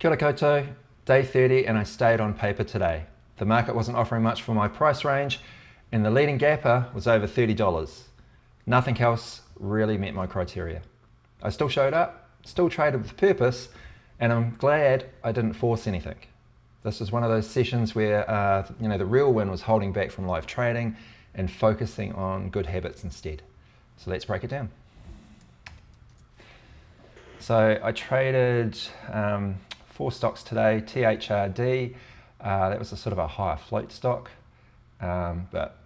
Kia ora koutou, day 30 and I stayed on paper today. The market wasn't offering much for my price range and the leading gapper was over $30. Nothing else really met my criteria. I still showed up, still traded with purpose, and I'm glad I didn't force anything. This was one of those sessions where the real win was holding back from live trading and focusing on good habits instead. So let's break it down. So I traded 4 stocks today. THRD, that was a sort of a higher float stock, but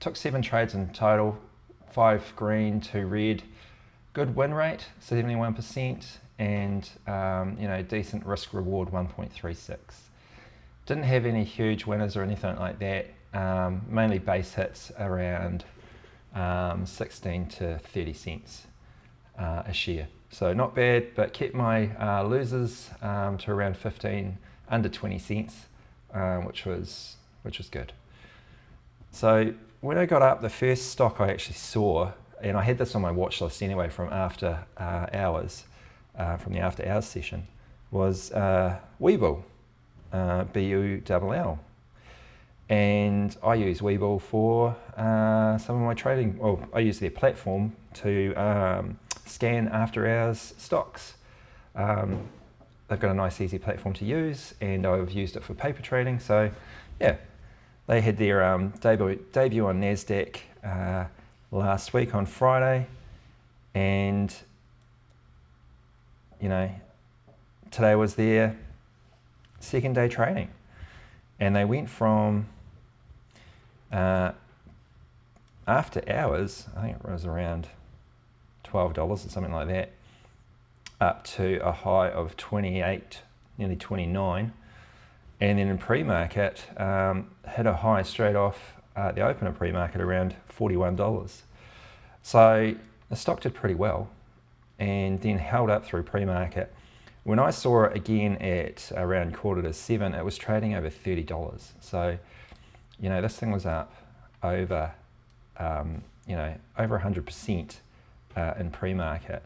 took 7 trades in total, 5 green, 2 red. Good win rate, 71%, and decent risk reward, 1.36. Didn't have any huge winners or anything like that. Mainly base hits around 16 to 30 cents a share. So not bad, but kept my losers to around 15, under 20 cents, which was good. So when I got up, the first stock I actually saw, and I had this on my watch list anyway from after hours, from the after hours session, was Webull, B-U-L-L. And I use Webull for some of my trading. Well, I use their platform to scan after hours stocks. They've got a nice easy platform to use, and I've used it for paper trading. So yeah, they had their debut on NASDAQ last week on Friday, and today was their second day trading, and they went from after hours, I think it was around $12 or something like that, up to a high of 28, nearly 29, and then in pre-market hit a high straight off the opener pre-market around $41. So the stock did pretty well, and then held up through pre-market. When I saw it again at around 6:45, it was trading over $30. So this thing was up over over 100% in pre-market,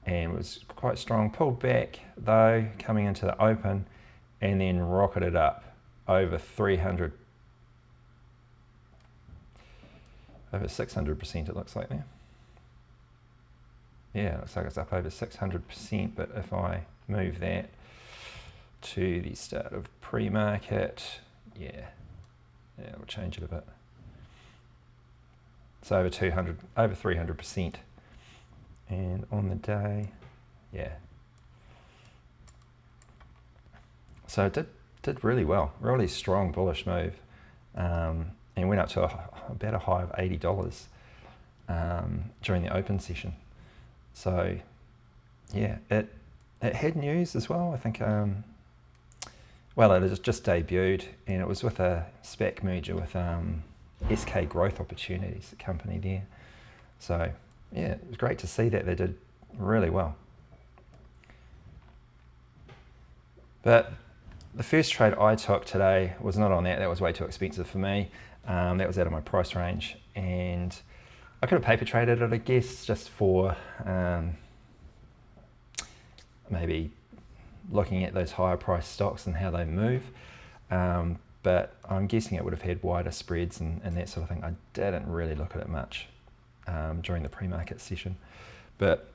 and was quite strong. Pulled back though coming into the open, and then rocketed up over 300, over 600%. It looks like there. Yeah, it looks like it's up over 600%. But if I move that to the start of pre-market, yeah, we'll change it a bit. It's over 300%, and on the day, yeah. So it did really well, really strong bullish move, and went up to about a high of $80 during the open session. So yeah, it had news as well. I think well, it has just debuted, and it was with a SPAC merger with SK Growth Opportunities, the company there. So yeah, it was great to see that they did really well. But the first trade I took today was not on that. That was way too expensive for me. That was out of my price range, and I could have paper traded it, I guess, just for maybe looking at those higher price stocks and how they move. But I'm guessing it would have had wider spreads and that sort of thing. I didn't really look at it much during the pre-market session. But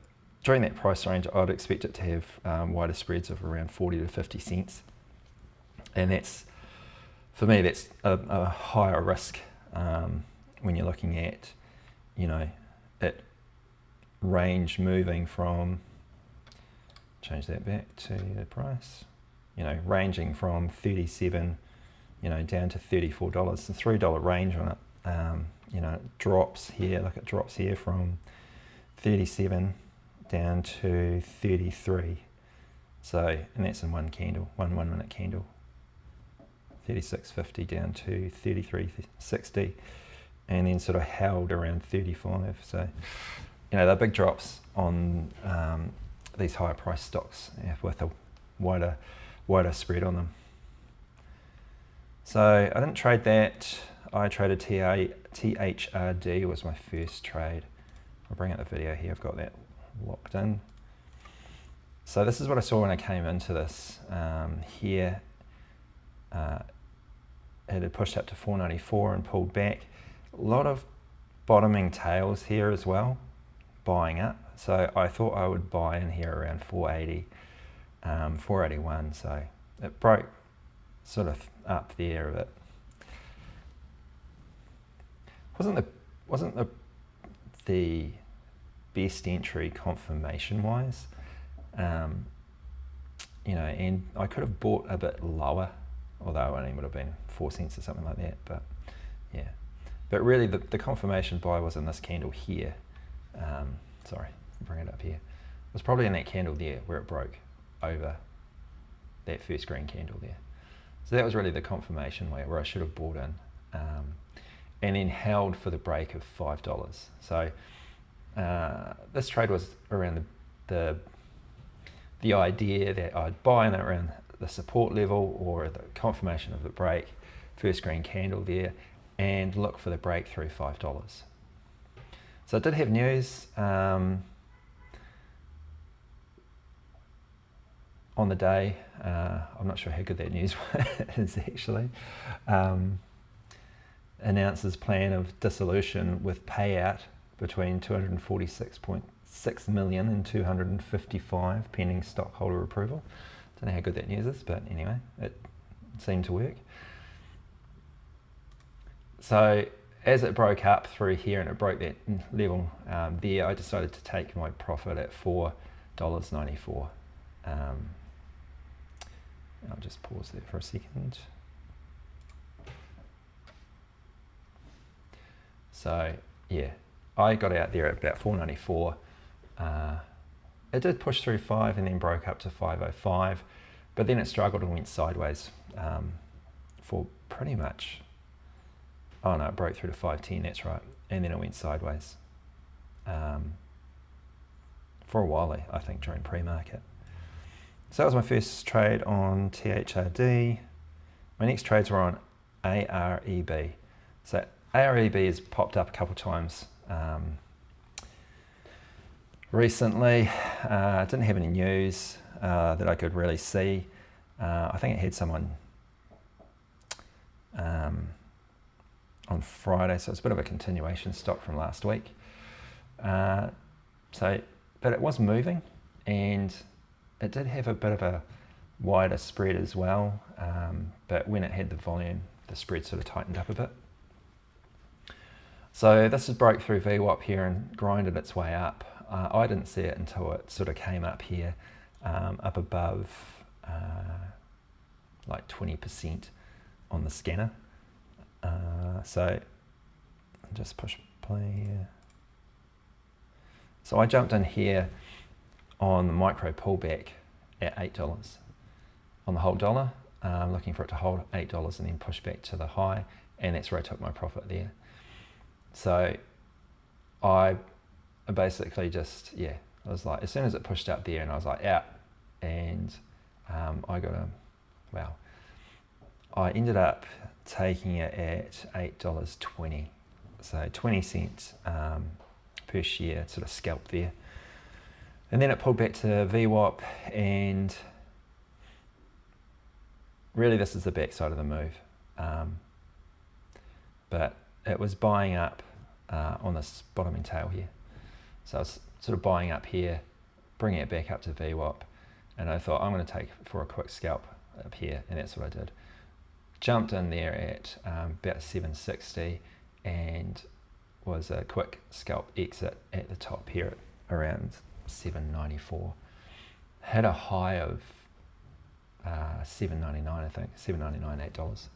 during that price range, I'd expect it to have wider spreads of around 40 to 50 cents. And that's, for me, that's a higher risk when you're looking at, it range moving from, change that back to the price, ranging from 37, down to $34, the $3 range on it. It drops here, look, it drops here from 37 down to 33. So, and that's in one candle, one minute candle. 36.50 down to 33.60, and then sort of held around 35. So, they're big drops on these higher price stocks with a wider spread on them. So I didn't trade that. I traded THRD was my first trade. I'll bring up the video here. I've got that locked in. So this is what I saw when I came into this. Here, it had pushed up to 494 and pulled back. A lot of bottoming tails here as well, buying up. So I thought I would buy in here around 480, 481. So it broke sort of up there a bit. Wasn't the best entry confirmation wise, you know, and I could have bought a bit lower, although it only would have been 4 cents or something like that. But yeah, but really the confirmation buy was in this candle here. Sorry, bring it up here. It was probably in that candle there where it broke over that first green candle there. So that was really the confirmation where I should have bought in, and then held for the break of $5. So this trade was around the idea that I'd buy in around the support level or the confirmation of the break, first green candle there, and look for the breakthrough $5. So I did have news on the day. I'm not sure how good that news is actually. Announces plan of dissolution with payout between 246.6 million and 255 pending stockholder approval. Don't know how good that news is, but anyway, it seemed to work. So as it broke up through here and it broke that level there, I decided to take my profit at $4.94. I'll just pause there for a second. So yeah, I got out there at about 4.94. It did push through 5 and then broke up to 5.05, but then it struggled and went sideways for pretty much, oh no, it broke through to 5.10, that's right, and then it went sideways for a while, I think, during pre-market. So that was my first trade on THRD. My next trades were on AREB. So AREB has popped up a couple of times recently. It didn't have any news that I could really see. I think it had someone on Friday, so it's a bit of a continuation stock from last week. But it was moving, and it did have a bit of a wider spread as well, but when it had the volume, the spread sort of tightened up a bit. So this has broke through VWAP here and grinded its way up. I didn't see it until it sort of came up here, up above like 20% on the scanner. So I'll just push play here. So I jumped in here on the micro pullback at $8 on the whole dollar, looking for it to hold $8 and then push back to the high, and that's where I took my profit there. So I basically just, yeah, I was like, as soon as it pushed up there and I was like out, and I got I ended up taking it at $8.20, so 20 cents per share, sort of scalp there. And then it pulled back to VWAP, and really this is the backside of the move. But it was buying up on this bottoming tail here. So I was sort of buying up here, bringing it back up to VWAP, and I thought I'm going to take for a quick scalp up here, and that's what I did. Jumped in there at about 760 and was a quick scalp exit at the top here at around 794. Had a high of 799, I think, $7.99,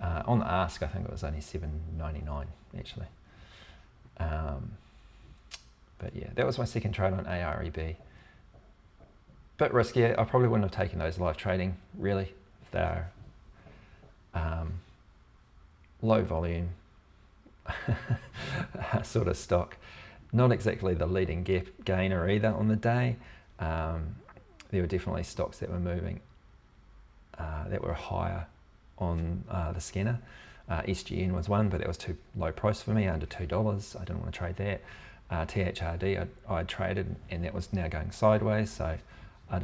$8. On the ask, I think it was only $7.99 actually. But yeah, that was my second trade on AREB. Bit riskier. I probably wouldn't have taken those live trading, really. They're low volume sort of stock. Not exactly the leading gap gainer either on the day. There were definitely stocks that were moving that were higher on the scanner. SGN was one, but that was too low price for me, under $2. I didn't want to trade that. THRD I traded, and that was now going sideways, so I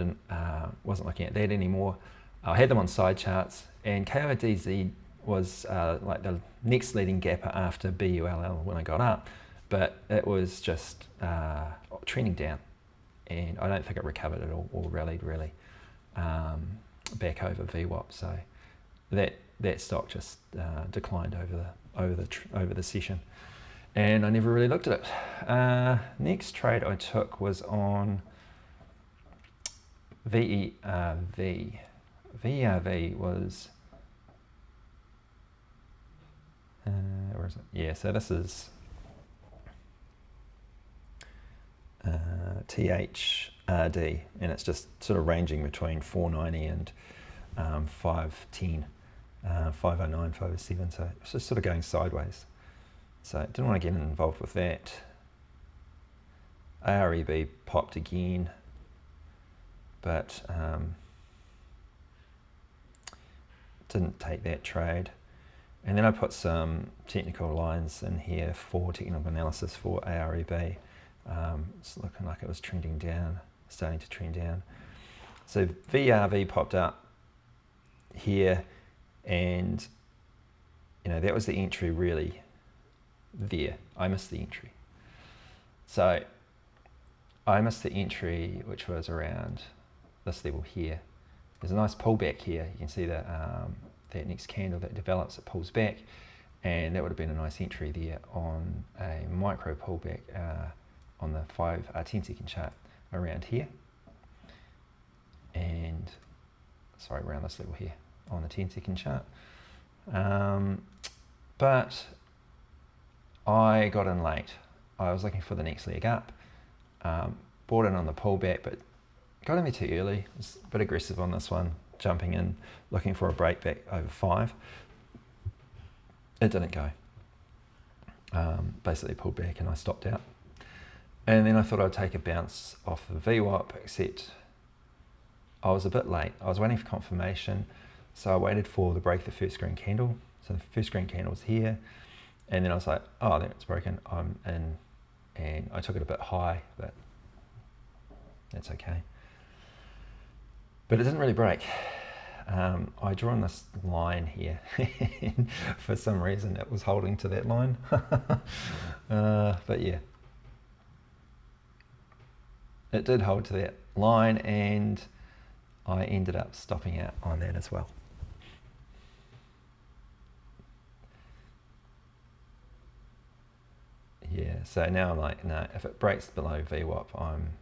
wasn't looking at that anymore. I had them on side charts, and KIDZ was like the next leading gapper after BULL when I got up, but it was just trending down, and I don't think it recovered at all or rallied really back over VWAP. So that stock just declined over the session, and I never really looked at it. Next trade I took was on VERV. VERV was where is it? Yeah, so this is THRD, and it's just sort of ranging between 490 and 510, 509, 507, so it's just sort of going sideways. So I didn't want to get involved with that. AREB popped again, but didn't take that trade. And then I put some technical lines in here for technical analysis for AREB. It's looking like it was trending down, starting to trend down. So VRV popped up here, and that was the entry really there. I missed the entry. So I missed the entry, which was around this level here. There's a nice pullback here. You can see that that next candle that develops, it pulls back, and that would have been a nice entry there on a micro pullback on the 10-second chart around here, and sorry, around this level here on the 10-second chart. But I got in late. I was looking for the next leg up, bought in on the pullback, but got in there too early. Was a bit aggressive on this one, jumping in, looking for a break back over 5. It didn't go. Basically pulled back and I stopped out. And then I thought I'd take a bounce off the VWAP, except I was a bit late. I was waiting for confirmation, so I waited for the break of the first green candle. So the first green candle was here, and then I was like, oh, it's broken, I'm in, and I took it a bit high, but that's okay. But it didn't really break. I drawn this line here, and for some reason it was holding to that line. But yeah, it did hold to that line, and I ended up stopping out on that as well. Yeah, so now I'm like, no, if it breaks below VWAP, I'm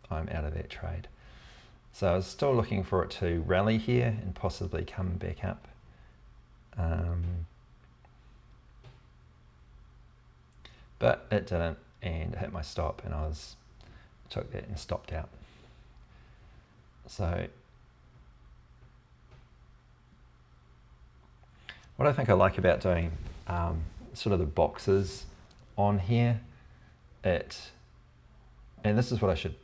out of that trade. So I was still looking for it to rally here and possibly come back up. But it didn't, and it hit my stop, and I took that and stopped out. So what I think I like about doing sort of the boxes on here, and this is what I should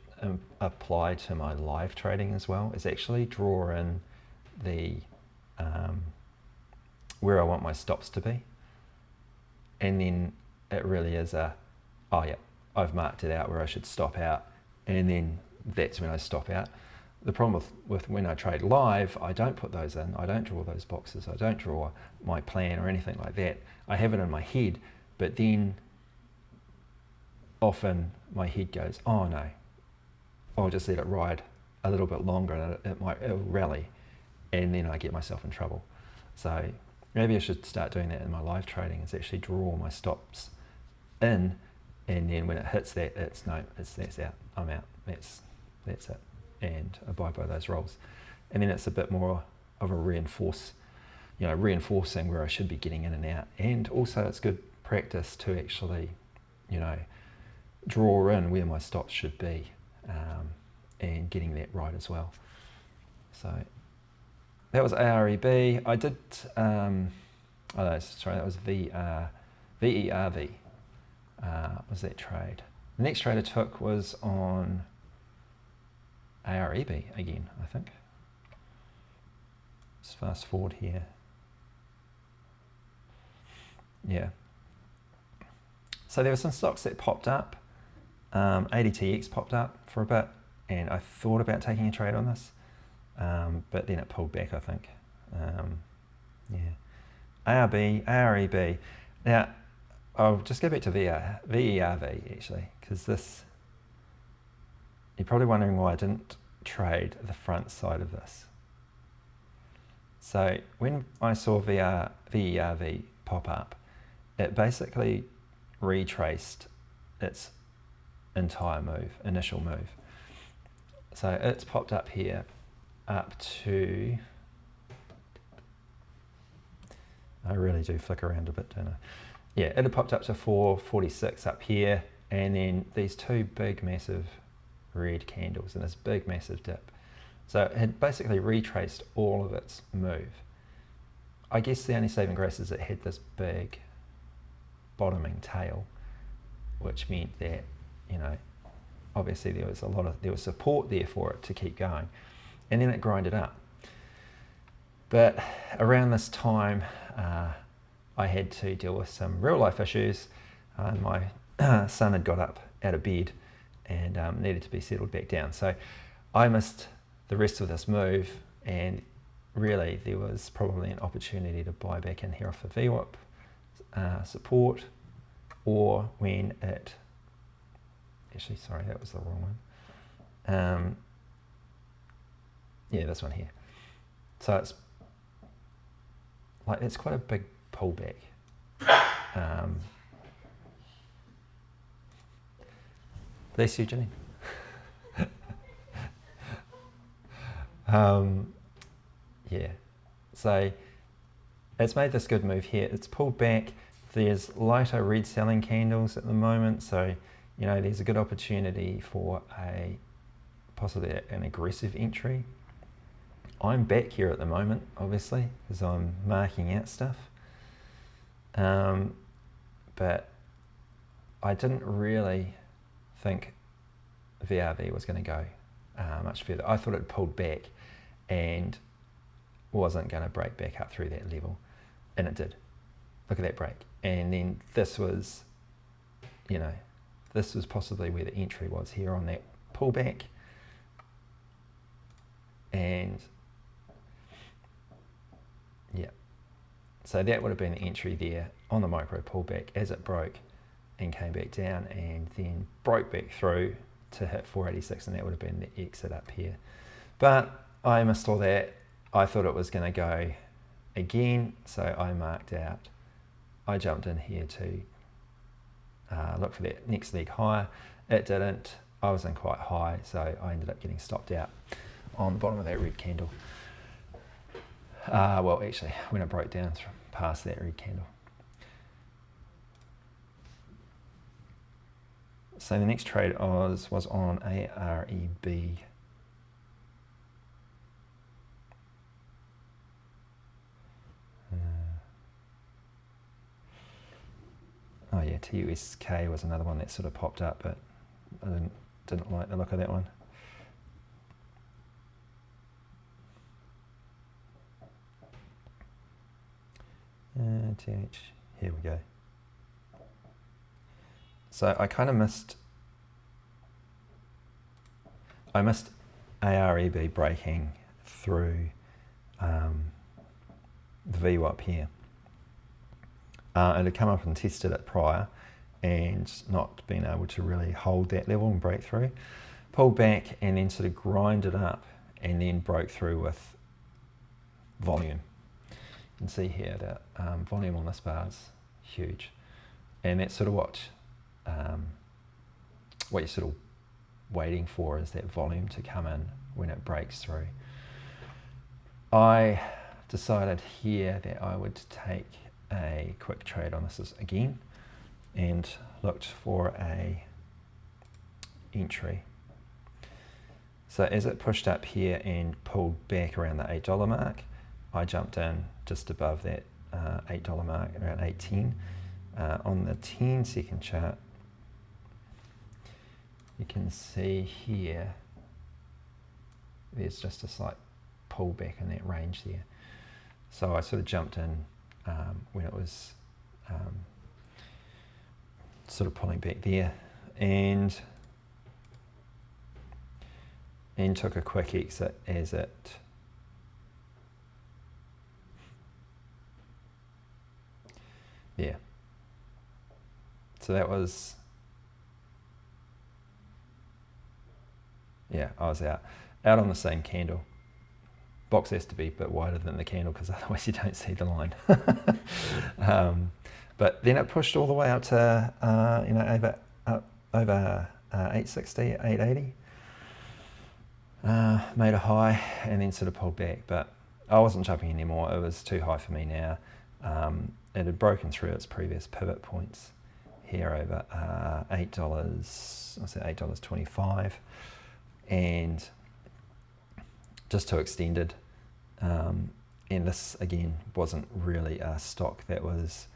apply to my live trading as well, is actually draw in the where I want my stops to be, and then it really is oh yeah, I've marked it out where I should stop out, and then that's when I stop out. The problem with when I trade live, I don't put those in. I don't draw those boxes. I don't draw my plan or anything like that. I have it in my head, but then often my head goes, oh no, I'll just let it ride a little bit longer, and it'll rally, and then I get myself in trouble. So maybe I should start doing that in my live trading, is actually draw my stops in, and then when it hits that, that's out, I'm out, that's it, and abide by those rules. And then it's a bit more of a reinforcing where I should be getting in and out. And also it's good practice to actually, draw in where my stops should be, and getting that right as well. So that was AREB. I did, that was VERV, was that trade. The next trade I took was on AREB again, I think. Let's fast forward here. Yeah. So there were some stocks that popped up. THTX popped up for a bit, and I thought about taking a trade on this, but then it pulled back, I think. Yeah. ARB, AREB. Now, I'll just go back to VERV actually, because this, you're probably wondering why I didn't trade the front side of this. So when I saw VERV pop up, it basically retraced its entire move, initial move. So it's popped up here up to, I really do flick around a bit, don't I? Yeah, it had popped up to 446 up here, and then these two big massive red candles and this big massive dip. So it had basically retraced all of its move. I guess the only saving grace is it had this big bottoming tail, which meant that, you know, obviously there was support there for it to keep going, and then it grinded up. But around this time, I had to deal with some real life issues. My son had got up out of bed and needed to be settled back down. So I missed the rest of this move, and really there was probably an opportunity to buy back in here off the VWAP support, or when it, actually sorry, that was the wrong one. Yeah, this one here. So it's like, it's quite a big pullback. Bless you, Janine. Yeah, so it's made this good move here. It's pulled back. There's lighter red selling candles at the moment, so you know there's a good opportunity for possibly an aggressive entry. I'm back here at the moment, obviously, because I'm marking out stuff. But I didn't really think VRV was going to go much further. I thought it pulled back and wasn't going to break back up through that level, and it did. Look at that break. And then this was, you know, this was possibly where the entry was here on that pullback. And yeah, so that would have been the entry there on the micro pullback as it broke and came back down, and then broke back through to hit 486, and that would have been the exit up here. But I missed all that. I thought it was going to go again, so I marked out. I jumped in here to look for that next leg higher. It didn't. I was in quite high, so I ended up getting stopped out on the bottom of that red candle. Well, actually, when it broke down past that red candle. So the next trade was on AREB. Oh yeah, TUSK was another one that sort of popped up, but I didn't like the look of that one. Here we go. So I kind of missed AREB breaking through the VWAP here. It had come up and tested it prior and not been able to really hold that level and break through. Pulled back and then sort of grinded up and then broke through with volume. You can see here that volume on this bar is huge, and that's sort of what you're sort of waiting for, is that volume to come in when it breaks through. I decided here that I would take a quick trade on this again and looked for a entry. So as it pushed up here and pulled back around the $8 mark, I jumped in just above that $8 mark, around 18. On the 10-second chart, you can see here there's just a slight pullback in that range there. So I sort of jumped in when it was sort of pulling back there, and took a quick exit as it so that was, I was out on the same candle. Box has to be a bit wider than the candle because otherwise you don't see the line. But then it pushed all the way up to over 860, 880. Made a high and then sort of pulled back, but I wasn't jumping anymore. It was too high for me now. It had broken through its previous pivot points here over $8. What's that? $8.25, and just too extended. And this again wasn't really a stock that was,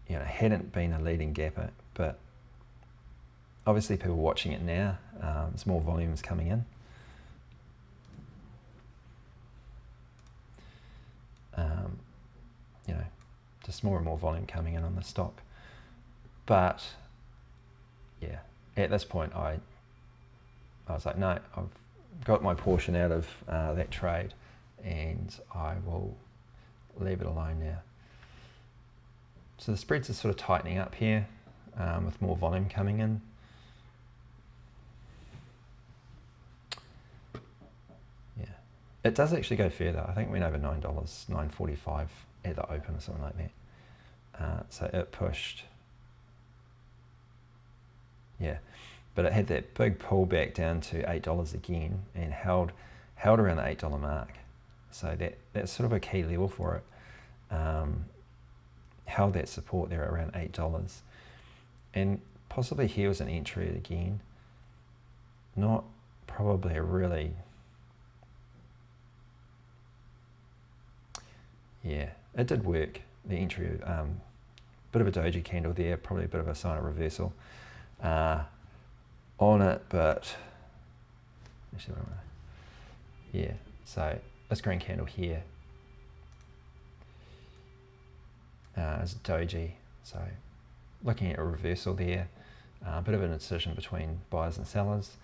hadn't been a leading gapper, but obviously people watching it now. There's more volumes coming in. Just more and more volume coming in on the stock. But yeah, at this point I was like, no, I've got my portion out of that trade, and I will leave it alone now. So the spreads are sort of tightening up here with more volume coming in. Yeah, it does actually go further. I think it went over $9, $9.45 at the open or something like that. So it pushed, but it had that big pullback down to $8 again and held around the $8 mark. So that's sort of a key level for it. Held that support there around $8, and possibly here was an entry again. Not probably a really, it did work. The entry, bit of a doji candle there, probably a bit of a sign of reversal on it, but actually, so this green candle here is a doji, so looking at a reversal there, a bit of an incision between buyers and sellers,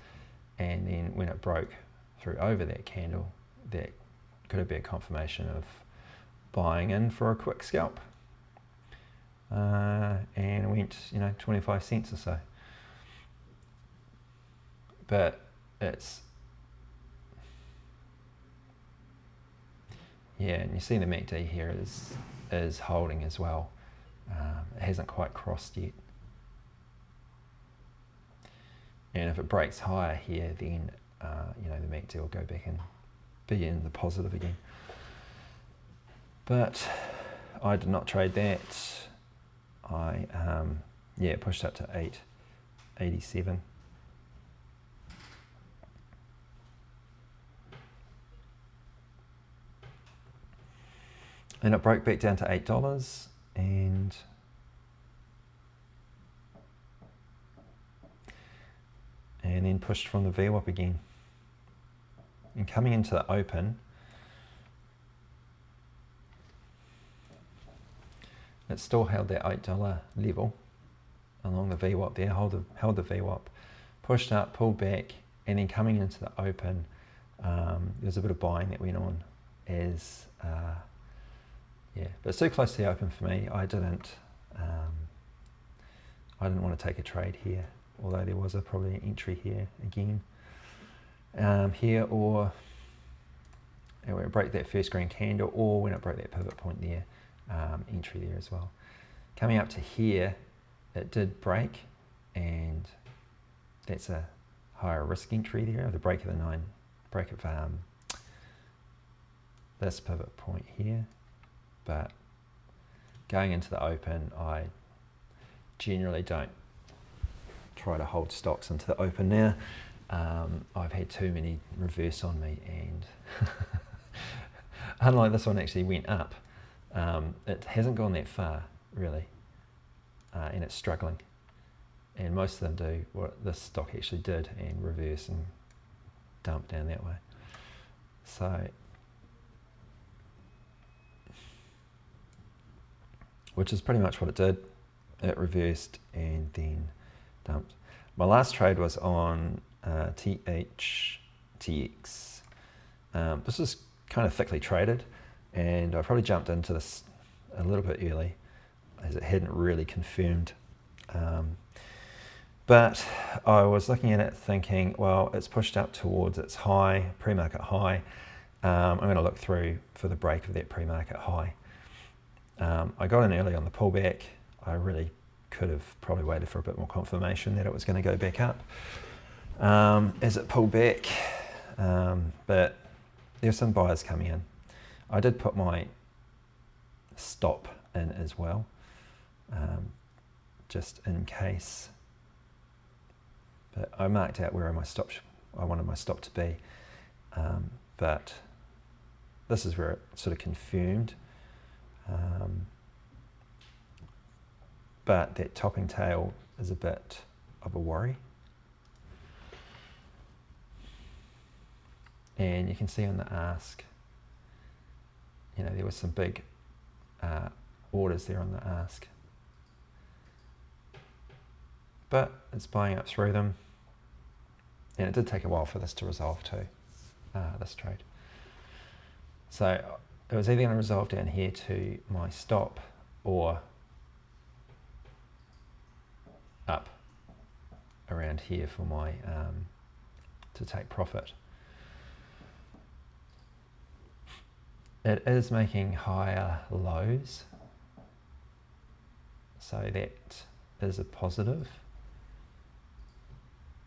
and then when it broke through over that candle, that could be a confirmation of buying in for a quick scalp, and went 25 cents or so. But it's and you see the MACD here is holding as well. It hasn't quite crossed yet, and if it breaks higher here, then the MACD will go back and be in the positive again. But I did not trade that. I pushed up to 887. And it broke back down to $8 and then pushed from the VWAP again. And coming into the open, it still held that $8 level along the VWAP there, held the VWAP, pushed up, pulled back, and then coming into the open, there's a bit of buying that went on as, but it's too close to the open for me. I didn't want to take a trade here, although there was probably an entry here again, here, or when it broke that first green candle, or when it broke that pivot point there, entry there as well. Coming up to here, it did break, and that's a higher risk entry there, the break of this pivot point here. But going into the open, I generally don't try to hold stocks into the open now. I've had too many reverse on me, and unlike this one actually went up, it hasn't gone that far really, and it's struggling, and most of them do what this stock actually did and reverse and dump down that way. So which is pretty much what it did. It reversed and then dumped. My last trade was on THTX. This is kind of thickly traded, and I probably jumped into this a little bit early as it hadn't really confirmed. But I was looking at it thinking, well, it's pushed up towards its high, pre-market high. I'm going to look through for the break of that pre-market high. I got in early on the pullback. I really could have probably waited for a bit more confirmation that it was going to go back up as it pulled back, but there's some buyers coming in. I did put my stop in as well, just in case, but I marked out where I wanted my stop to be, but this is where it sort of confirmed. But that topping tail is a bit of a worry. And you can see on the ask, you know, there was some big orders there on the ask. But it's buying up through them. And it did take a while for this to resolve too, this trade. So it was either going to resolve down here to my stop or up around here for my to take profit. It is making higher lows, so that is a positive,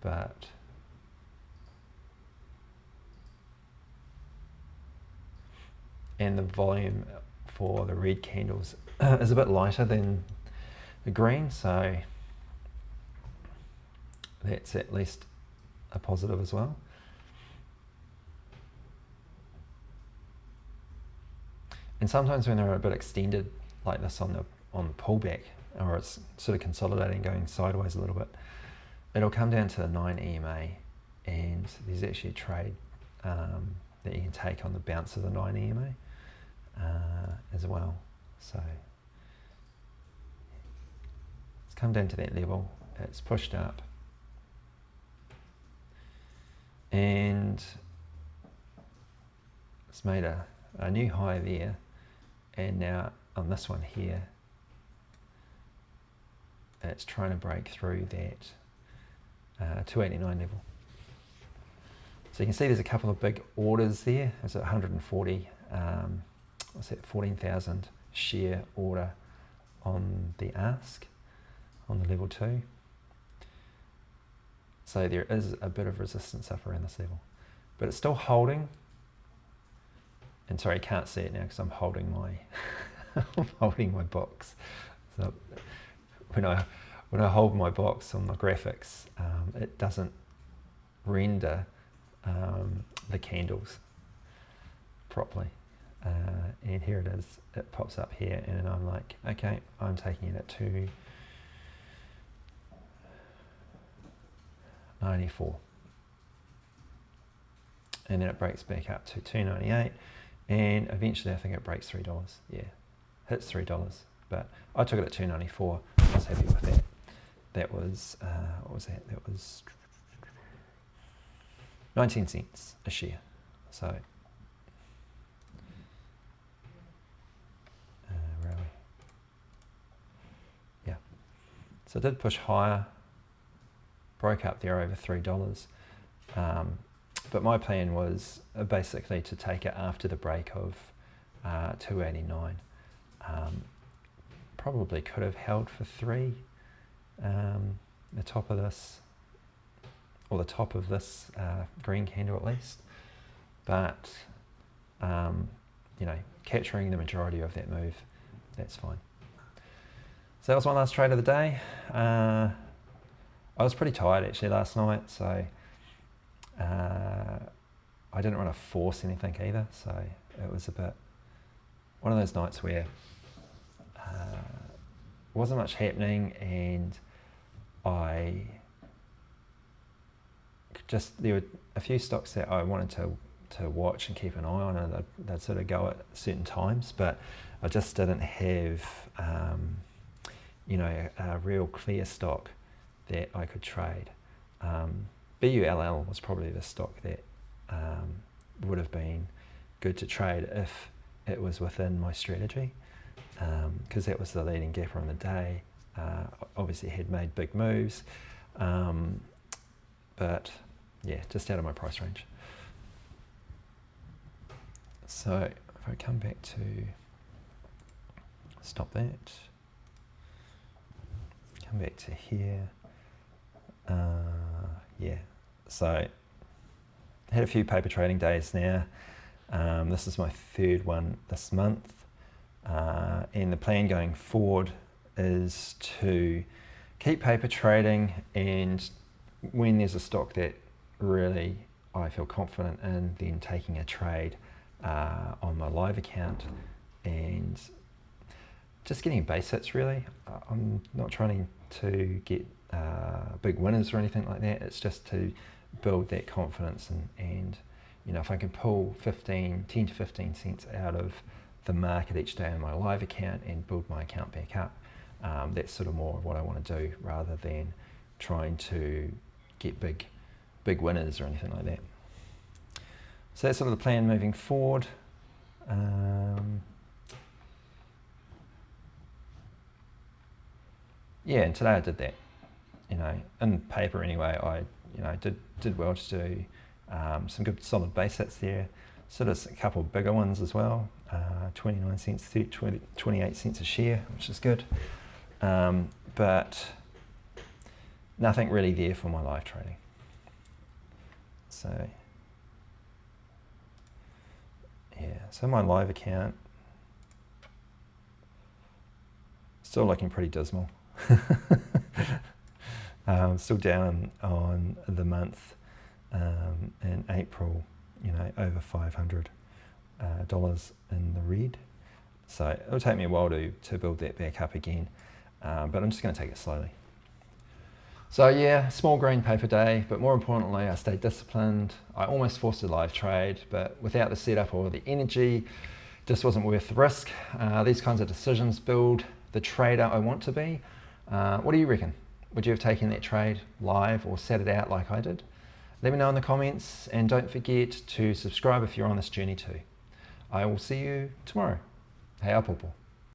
but and the volume for the red candles is a bit lighter than the green, so that's at least a positive as well. And sometimes when they're a bit extended like this on the pullback, or it's sort of consolidating, going sideways a little bit, it'll come down to the 9 EMA, and there's actually a trade that you can take on the bounce of the 9 EMA as well. So it's come down to that level, it's pushed up, and it's made a new high there, and now on this one here it's trying to break through that 289 level. So you can see there's a couple of big orders there. There's a 140 what's that, 14,000 share order on the ask on the level 2. So there is a bit of resistance up around this level, but it's still holding. And sorry, you can't see it now because I'm holding my I'm holding my box. So when I hold my box on the graphics, it doesn't render the candles properly. And here it is. It pops up here, and I'm like, okay, I'm taking it at 294, and then it breaks back up to 298. And eventually I think it breaks $3. Yeah, hits $3. But I took it at 294. I was happy with that. That was, what was that? That was 19 cents a share. So, where are we? Yeah. So it did push higher, broke up there over $3. But my plan was basically to take it after the break of 289. Probably could have held for 3, the top of this, or the top of this green candle at least. But, you know, capturing the majority of that move, that's fine. So that was my last trade of the day. I was pretty tired actually last night, so I didn't want to force anything either, so it was a bit one of those nights where wasn't much happening, and there were a few stocks that I wanted to watch and keep an eye on, and they'd sort of go at certain times, but I just didn't have you know, a real clear stock that I could trade. BULL was probably the stock that would have been good to trade if it was within my strategy, because that was the leading gapper on the day. Obviously had made big moves, but yeah, just out of my price range. So if I come back to stop that, come back to here, yeah, so had a few paper trading days now. This is my third one this month, and the plan going forward is to keep paper trading, and when there's a stock that really I feel confident in, then taking a trade on my live account and just getting base hits really. I'm not trying to get big winners or anything like that. It's just to build that confidence, and you know, if I can pull 10 to 15 cents out of the market each day on my live account and build my account back up, that's sort of more of what I want to do, rather than trying to get big winners or anything like that. So that's sort of the plan moving forward. Yeah, and today I did that. You know, in paper anyway, I did well to do some good solid base hits there. Sort of a couple of bigger ones as well. 29 cents, 28 cents a share, which is good. But nothing really there for my live trading. So yeah, so my live account still looking pretty dismal. Still down on the month. In April, you know, over $500 in the red. So it'll take me a while to build that back up again, but I'm just going to take it slowly. So yeah, small green paper day, but more importantly, I stayed disciplined. I almost forced a live trade, but without the setup or the energy, just wasn't worth the risk. These kinds of decisions build the trader I want to be. What do you reckon? Would you have taken that trade live or set it out like I did? Let me know in the comments, and don't forget to subscribe if you're on this journey too. I will see you tomorrow. Hei a popo.